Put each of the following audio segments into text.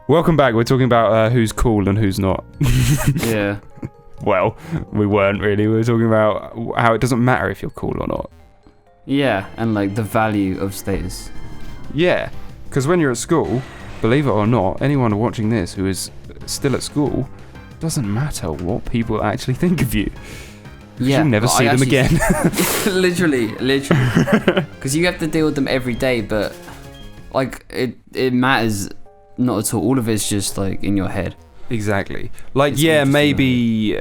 Welcome back. We're talking about who's cool and who's not. Yeah. Well, we weren't really. We were talking about how it doesn't matter if you're cool or not. Yeah, and like the value of status. Yeah, because when you're at school, believe it or not, anyone watching this who is still at school, doesn't matter what people actually think of you. Yeah, you'll never see them again. literally. Because you have to deal with them every day, but like it matters not at all. All of it's just like in your head. Exactly. Like, It's yeah, maybe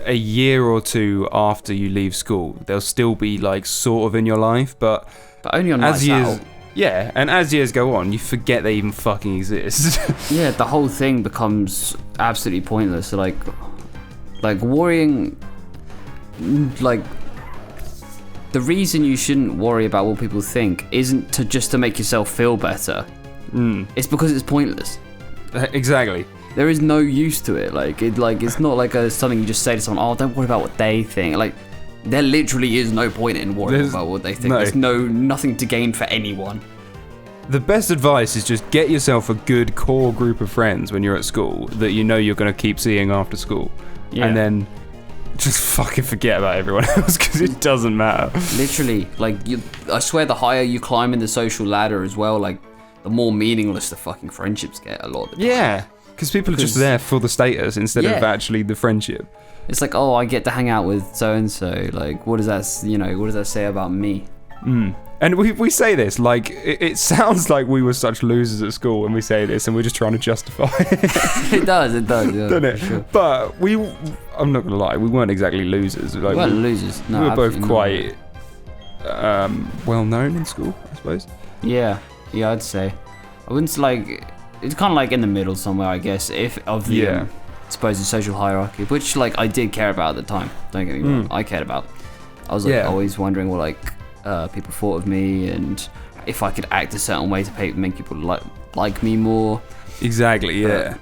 a year or two after you leave school, they'll still be like sort of in your life, but only on as nights years, out. yeah, and as years go on, you forget they even fucking exist. Yeah, the whole thing becomes absolutely pointless. So like worrying, like the reason you shouldn't worry about what people think isn't just to make yourself feel better. It's because it's pointless. Exactly. There is no use to it. It's not like something you just say to someone. Oh, don't worry about what they think. Like, there literally is no point in worrying about what they think. No. There's nothing to gain for anyone. The best advice is just get yourself a good core group of friends when you're at school that you know you're going to keep seeing after school. Yeah. And then just fucking forget about everyone else because it doesn't matter. Literally, I swear the higher you climb in the social ladder as well, like, the more meaningless the fucking friendships get a lot of the time. Yeah, because people are just there for the status instead of actually the friendship. It's like, oh, I get to hang out with so-and-so. Like, what does that say about me? And we say this, like, it sounds like we were such losers at school when we say this and we're just trying to justify it. It does, yeah. Doesn't it? Sure. But I'm not going to lie, we weren't exactly losers. Like, We weren't losers. No, we were both absolutely quite well known in school, I suppose. Yeah, I'd say. I wouldn't like. It's kind of like in the middle somewhere, I guess. Of the supposed social hierarchy, which like I did care about at the time. Don't get me wrong, I cared about. I was like always wondering what people thought of me and if I could act a certain way to make people like me more. Exactly, yeah.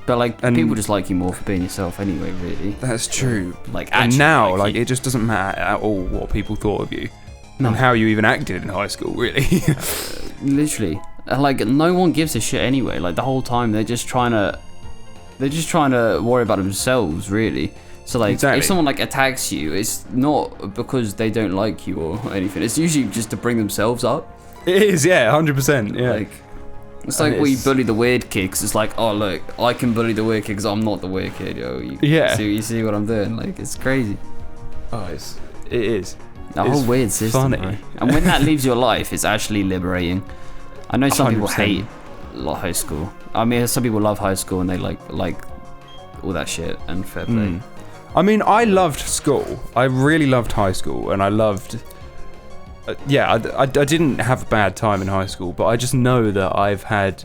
But like people just like you more for being yourself anyway, really. That's true. Like, and now, like it just doesn't matter at all what people thought of you. No. And how you even acted in high school, really. Literally, like no one gives a shit anyway. Like the whole time they're just trying to worry about themselves, really. So like if someone like attacks you, it's not because they don't like you or anything. It's usually just to bring themselves up. It is, yeah, 100%, yeah. Like it's like we bully the weird kid 'cause it's like, oh look, I can bully the weird kid because I'm not the weird kid, yo. You see what I'm doing? Like it's crazy. Oh, it is. The whole weird system, funny. bro. And when that leaves your life, it's actually liberating. I know some people 100%. hate high school. I mean, some people love high school and they like all that shit and fair play. I mean, I loved school. I really loved high school, and I loved. I didn't have a bad time in high school, but I just know that I've had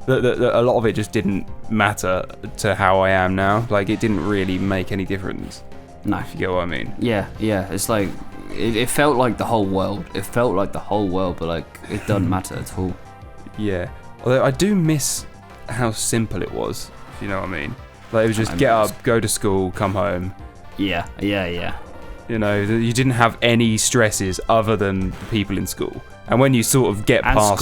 that a lot of it just didn't matter to how I am now. Like, it didn't really make any difference. No, If you get what I mean. yeah. It's like it felt like the whole world. It felt like the whole world, but like it doesn't matter at all. Yeah. Although I do miss how simple it was. If you know what I mean. Like, it was just get up, go to school, come home. Yeah. You know, you didn't have any stresses other than the people in school. And when you sort of get And past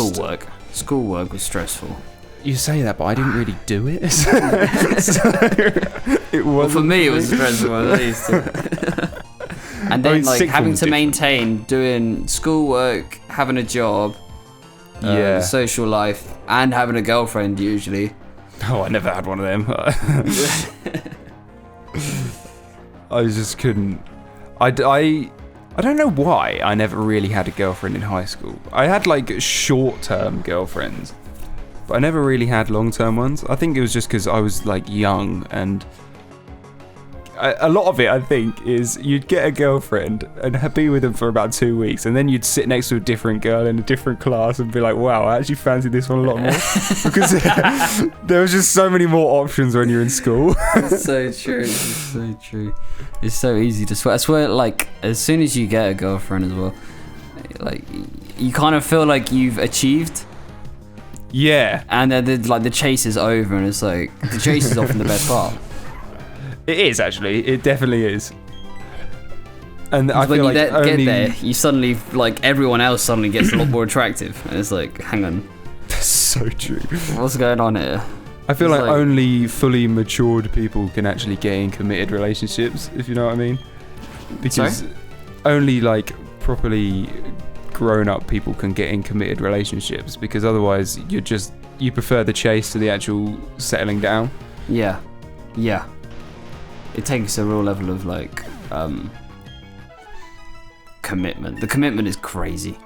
schoolwork was stressful. You say that, but I didn't really do it. So it Well, was for me, it was stressful at least. And then like sixth having was to different. maintain doing schoolwork, having a job, social life, and having a girlfriend usually. Oh, I never had one of them. I just couldn't. I don't know why I never really had a girlfriend in high school. I had like short-term girlfriends, but I never really had long-term ones. I think it was just because I was like young, and a lot of it, I think, is you'd get a girlfriend and be with them for about 2 weeks, and then you'd sit next to a different girl in a different class and be like, wow, I actually fancy this one a lot more. Because there was just so many more options when you're in school. It's so true. It's so true. It's so easy to swear. I swear, like, as soon as you get a girlfriend as well, like, you kind of feel like you've achieved. Yeah. And then the chase is over, and it's like, the chase is often the best part. It is, actually. It definitely is. And I when feel you like get there, you suddenly, like, everyone else suddenly gets a lot more attractive. And it's like, hang on. There's so true. What's going on here? I feel It's like only fully matured people can actually get in committed relationships, if you know what I mean. Because only like properly grown up people can get in committed relationships, because otherwise you prefer the chase to the actual settling down. Yeah. It takes a real level of like commitment. The commitment is crazy.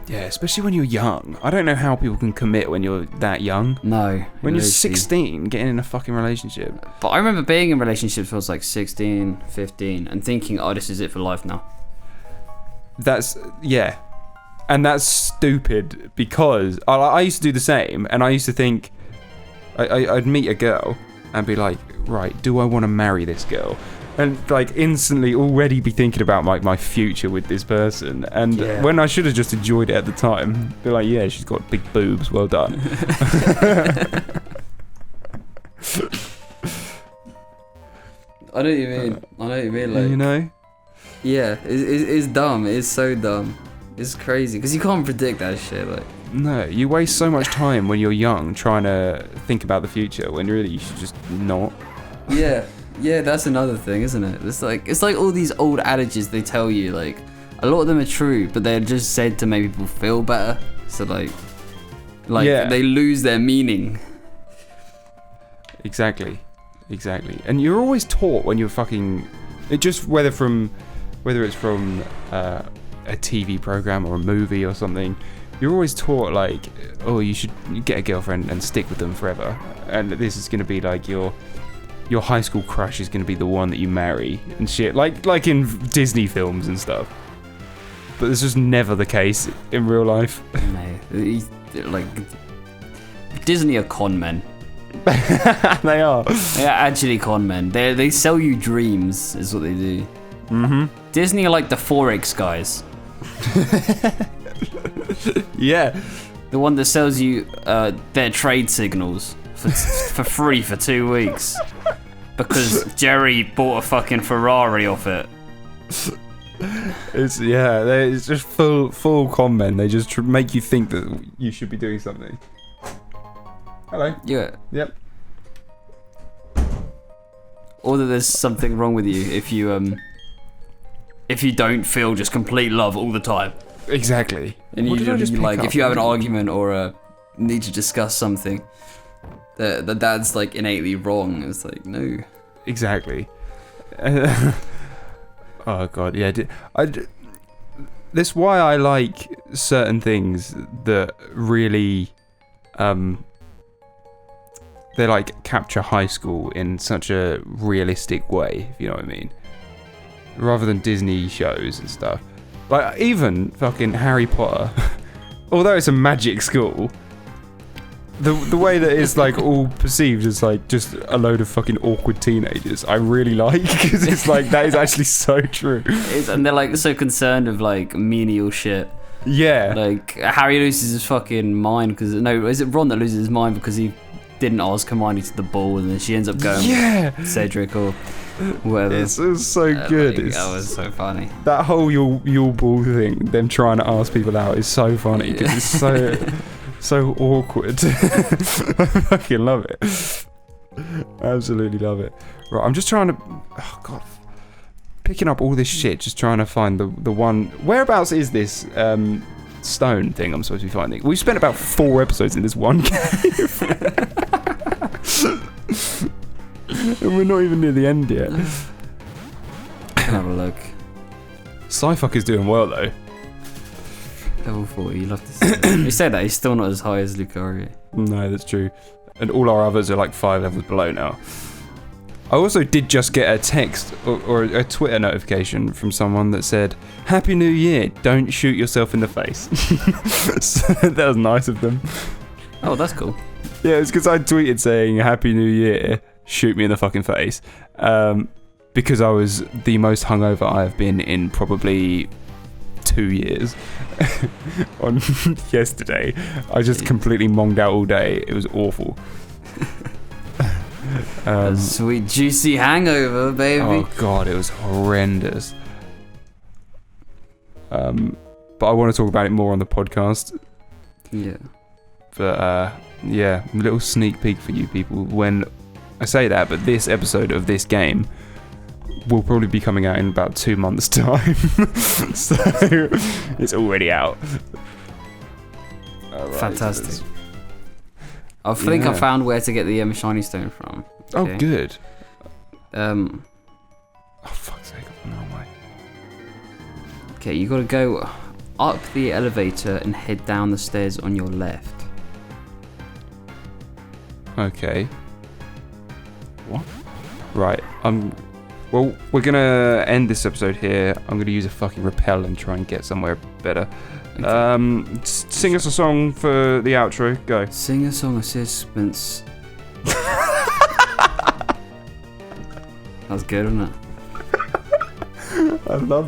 Yeah, especially when you're young. I don't know how people can commit when you're that young. No. When you're 16, getting in a fucking relationship. But I remember being in relationships when I was like 16, 15, and thinking, oh, this is it for life now. Yeah. And that's stupid, because I used to do the same, and I used to think, I'd meet a girl and be like, right, do I want to marry this girl? And like instantly already be thinking about my future with this person. And when I should have just enjoyed it at the time, be like, yeah, she's got big boobs, well done. I know what you mean. Like, you know? Yeah, it's dumb. It's so dumb. It's crazy because you can't predict that shit. Like, no, you waste so much time when you're young trying to think about the future when really you should just not. Yeah, that's another thing, isn't it? It's like all these old adages they tell you. Like, a lot of them are true, but they're just said to make people feel better. So like they lose their meaning. Exactly. And you're always taught when you're fucking, whether it's from a TV program or a movie or something, you're always taught like, oh, you should get a girlfriend and stick with them forever, and this is going to be like your high school crush is going to be the one that you marry and shit, like in Disney films and stuff. But this is never the case in real life. No, like Disney are con men. They are. They are actually con men. They sell you dreams, is what they do. Mm-hmm. Disney are like the Forex guys. Yeah. The one that sells you their trade signals for free for 2 weeks. Because Jerry bought a fucking Ferrari off it. It's just full con men. They just make you think that you should be doing something. Hello. Yeah. Yep. Or that there's something wrong with you if you don't feel just complete love all the time. Exactly. And if you have an argument or need to discuss something, the dad's like innately wrong. It's like, no. Exactly. Oh god, yeah. That's why I like certain things that really, they like capture high school in such a realistic way, if you know what I mean. Rather than Disney shows and stuff. Like even fucking Harry Potter, although it's a magic school, the way that it's like all perceived as like just a load of fucking awkward teenagers, I really like, because it's like that is actually so true. And they're like so concerned with like menial shit. Yeah. Like Harry loses his fucking mind because is it Ron that loses his mind because he didn't ask Hermione to the ball and then she ends up going with Cedric or whatever. It's so good. That was so funny. That whole Yule Ball thing, them trying to ask people out, is so funny because it's so awkward. I fucking love it. Absolutely love it. Right, I'm just trying to, picking up all this shit, just trying to find the one. Whereabouts is this stone thing I'm supposed to be finding? We've spent about 4 episodes in this one cave. And we're not even near the end yet. Have a look. Sci-Fuck is doing well though. Level 40, you love to see that. You said that, he's still not as high as Lucario. No, that's true. And all our others are like 5 levels below now. I also did just get a text or a Twitter notification from someone that said, "Happy New Year, don't shoot yourself in the face." So that was nice of them. Oh, that's cool. Yeah, it's because I tweeted saying, "Happy New Year, shoot me in the fucking face." Because I was the most hungover I have been in probably 2 years. On yesterday, I just completely monged out all day. It was awful. A sweet juicy hangover, baby. Oh god, it was horrendous. But I want to talk about it more on the podcast. Yeah. But Yeah, a little sneak peek for you people. When I say that, but this episode of this game will probably be coming out in about 2 months' time. So it's already out. Right, Fantastic. so I think I Yeah. found where to get the shiny stone from. oh, Okay. good. Um. Oh, fuck's sake, I've gone the wrong way. Okay, you gotta go up the elevator and head down the stairs on your left. Okay. What? Right, well, we're gonna end this episode here. I'm gonna use a fucking rappel and try and get somewhere better. Okay. Sing us a song for the outro. Go. Sing a song of suspense. That's good, isn't it? I love